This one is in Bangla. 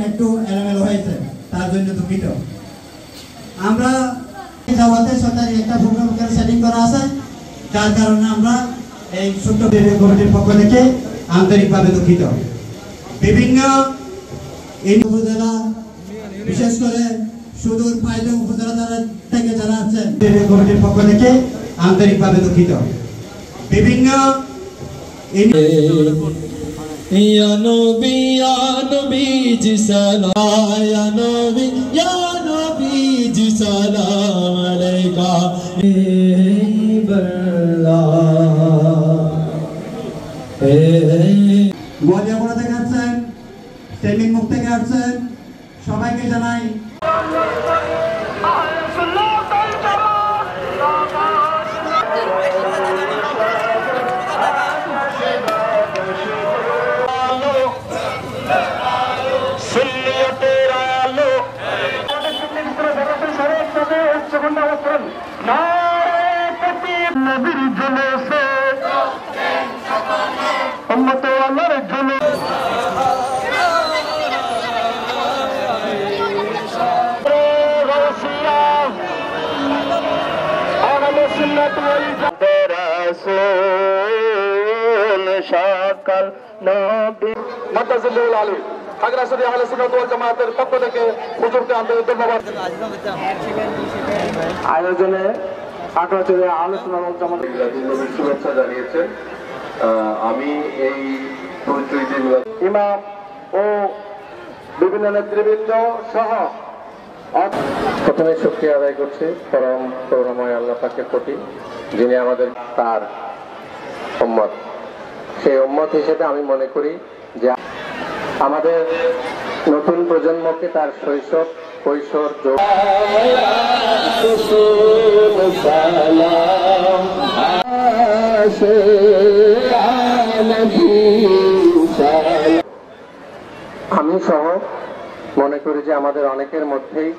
একটু এলোমেলো হয়েছে, তার জন্য দুঃখিত। আমরা যাওয়াতে সরকারি একটা প্রোগ্রাম সেটিং করা আছে, যার কারণে আমরা এই ছোট্ট কমিটির পক্ষ থেকে আন্তরিকভাবে দুঃখিত। বিভিন্ন উপজেলা, বিশেষ করে সুদূর পাইলে উপজেলা থেকে যারা আছেন কমিটির পক্ষ থেকে আন্তরিকভাবে দুঃখিত। বিভিন্ন Ya Nabi ji salam, ya Nabi ji salam alayka গোয়ালিয়াপুরা থেকে আসছেন, ট্রেনিং মুখ থেকে আসছেন, সবাইকে জানাই সকাল নবী মাদ্রাসাতুল আলী খাগড়াছড়ি আহলে সুন্নাত ওয়াল জামাতের পক্ষ থেকে হুজুরকে আন্তরিক ধন্যবাদ। আয়োজনে খাগড়াছড়ি আহলে সুন্নাত ওয়াল জামাতের নবীর শুভেচ্ছা জানিয়েছেন। আমি এই পরিচয় ইমাম ও বিভিন্ন নেতৃবৃন্দ সহ প্রথমে শুকরিয়া আদায় করছি পরম করুণাময় আল্লাহ পাকের প্রতি, যিনি আমাদের তার উম্মত। সেই উম্মত হিসেবে আমি মনে করি যে আমাদের নতুন প্রজন্মকে তার শৈশব কৈশোর আমি সহ মনে করি যে আমাদের অনেকের মধ্যেই